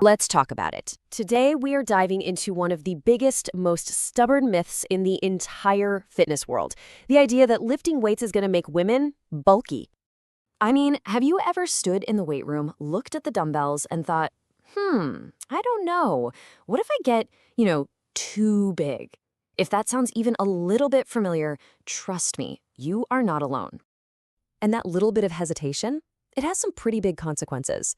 Let's talk about it. Today, we are diving into one of the biggest, most stubborn myths in the entire fitness world. The idea that lifting weights is going to make women bulky. I mean, have you ever stood in the weight room, looked at the dumbbells, and thought, I don't know. What if I get, too big? If that sounds even a little bit familiar, trust me, you are not alone. And that little bit of hesitation, it has some pretty big consequences.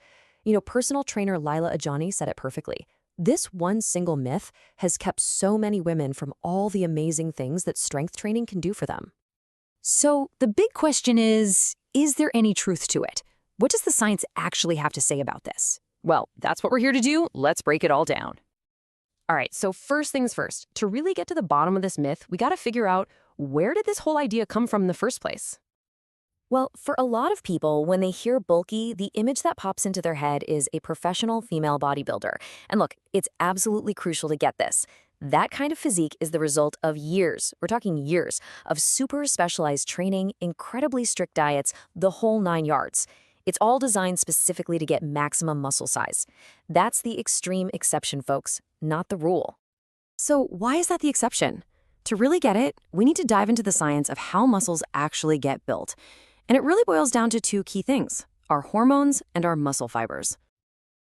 Personal trainer Lila Ajani said it perfectly. This one single myth has kept so many women from all the amazing things that strength training can do for them. So the big question is there any truth to it? What does the science actually have to say about this? Well, that's what we're here to do. Let's break it all down. All right, so first things first, to really get to the bottom of this myth, we got to figure out, where did this whole idea come from in the first place? Well, for a lot of people, when they hear bulky, the image that pops into their head is a professional female bodybuilder. And look, it's absolutely crucial to get this. That kind of physique is the result of years, we're talking years, of super specialized training, incredibly strict diets, the whole 9 yards. It's all designed specifically to get maximum muscle size. That's the extreme exception, folks, not the rule. So why is that the exception? To really get it, we need to dive into the science of how muscles actually get built. And it really boils down to 2 key things, our hormones and our muscle fibers.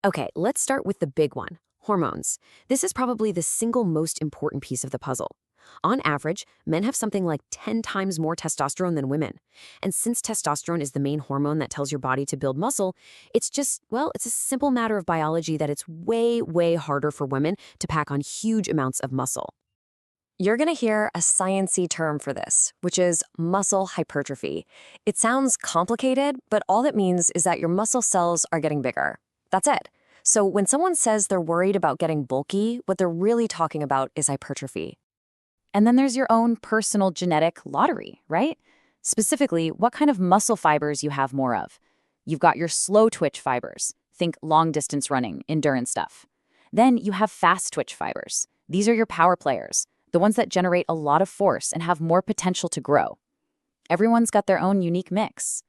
Okay, let's start with the big one, hormones. This is probably the single most important piece of the puzzle. On average, men have something like 10 times more testosterone than women. And since testosterone is the main hormone that tells your body to build muscle, it's a simple matter of biology that it's way, way harder for women to pack on huge amounts of muscle. You're going to hear a sciencey term for this, which is muscle hypertrophy. It sounds complicated, but all that means is that your muscle cells are getting bigger. That's it. So when someone says they're worried about getting bulky, what they're really talking about is hypertrophy. And then there's your own personal genetic lottery, right? Specifically, what kind of muscle fibers you have more of. You've got your slow twitch fibers. Think long distance running, endurance stuff. Then you have fast twitch fibers. These are your power players, the ones that generate a lot of force and have more potential to grow. Everyone's got their own unique mix.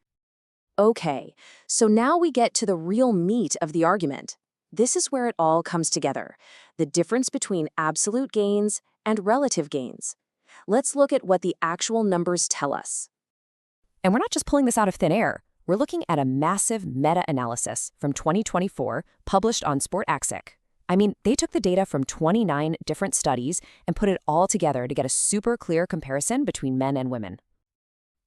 Okay, so now we get to the real meat of the argument. This is where it all comes together, the difference between absolute gains and relative gains. Let's look at what the actual numbers tell us. And we're not just pulling this out of thin air. We're looking at a massive meta-analysis from 2024 published on SportAxic. I mean, they took the data from 29 different studies and put it all together to get a super clear comparison between men and women.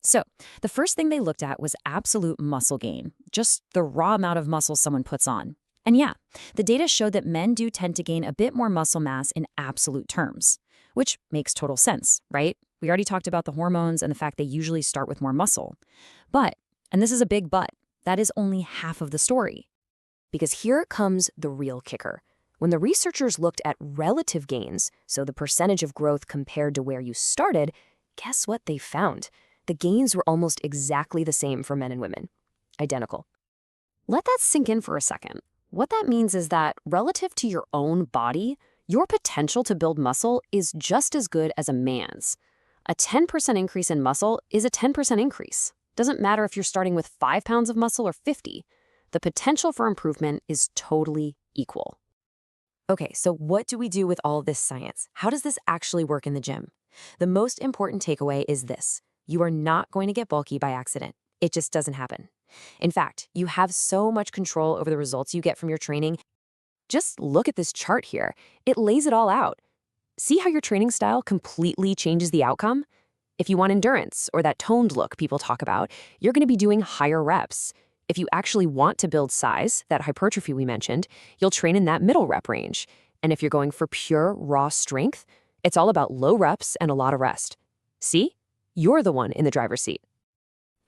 So, the first thing they looked at was absolute muscle gain, just the raw amount of muscle someone puts on. And yeah, the data showed that men do tend to gain a bit more muscle mass in absolute terms, which makes total sense, right? We already talked about the hormones and the fact they usually start with more muscle. But, and this is a big but, that is only half of the story. Because here comes the real kicker. When the researchers looked at relative gains, so the percentage of growth compared to where you started, guess what they found? The gains were almost exactly the same for men and women. Identical. Let that sink in for a second. What that means is that relative to your own body, your potential to build muscle is just as good as a man's. A 10% increase in muscle is a 10% increase. Doesn't matter if you're starting with 5 pounds of muscle or 50. The potential for improvement is totally equal. Okay, so what do we do with all this science? How does this actually work in the gym? The most important takeaway is this. You are not going to get bulky by accident. It just doesn't happen. In fact, you have so much control over the results you get from your training. Just look at this chart here. It lays it all out. See how your training style completely changes the outcome? If you want endurance or that toned look people talk about, you're going to be doing higher reps. If you actually want to build size, that hypertrophy we mentioned, you'll train in that middle rep range. And if you're going for pure, raw strength, it's all about low reps and a lot of rest. See? You're the one in the driver's seat.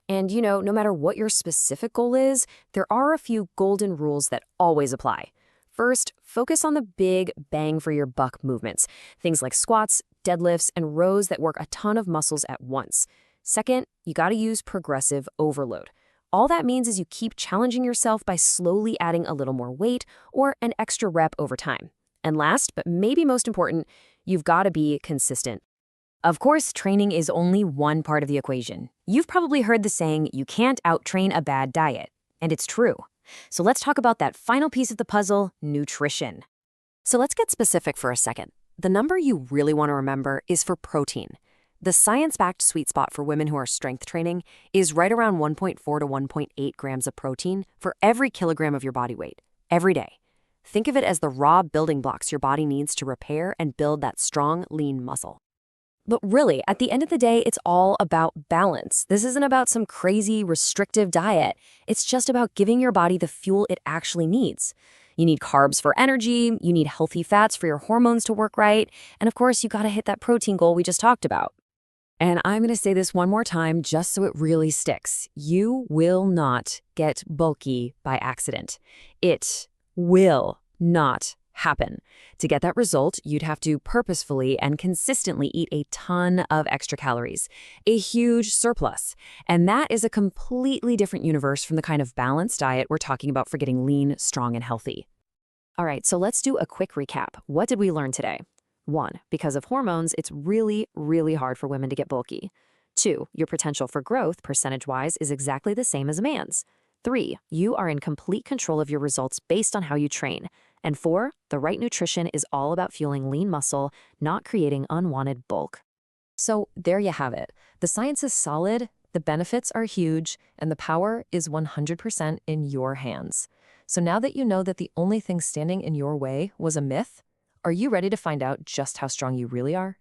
And no matter what your specific goal is, there are a few golden rules that always apply. First, focus on the big bang for your buck movements, things like squats, deadlifts, and rows that work a ton of muscles at once. Second, you got to use progressive overload. All that means is you keep challenging yourself by slowly adding a little more weight or an extra rep over time. And last, but maybe most important, you've got to be consistent. Of course, training is only one part of the equation. You've probably heard the saying, you can't out-train a bad diet. And it's true. So let's talk about that final piece of the puzzle, nutrition. So let's get specific for a second. The number you really want to remember is for protein. The science-backed sweet spot for women who are strength training is right around 1.4 to 1.8 grams of protein for every kilogram of your body weight, every day. Think of it as the raw building blocks your body needs to repair and build that strong, lean muscle. But really, at the end of the day, it's all about balance. This isn't about some crazy, restrictive diet. It's just about giving your body the fuel it actually needs. You need carbs for energy, you need healthy fats for your hormones to work right, and of course, you gotta hit that protein goal we just talked about. And I'm gonna say this one more time just so it really sticks. You will not get bulky by accident. It will not happen. To get that result, you'd have to purposefully and consistently eat a ton of extra calories, a huge surplus. And that is a completely different universe from the kind of balanced diet we're talking about for getting lean, strong, and healthy. All right, so let's do a quick recap. What did we learn today? 1, because of hormones, it's really, really hard for women to get bulky. 2, your potential for growth, percentage-wise, is exactly the same as a man's. 3, you are in complete control of your results based on how you train. And 4, the right nutrition is all about fueling lean muscle, not creating unwanted bulk. So there you have it. The science is solid, the benefits are huge, and the power is 100% in your hands. So now that you know that the only thing standing in your way was a myth, are you ready to find out just how strong you really are?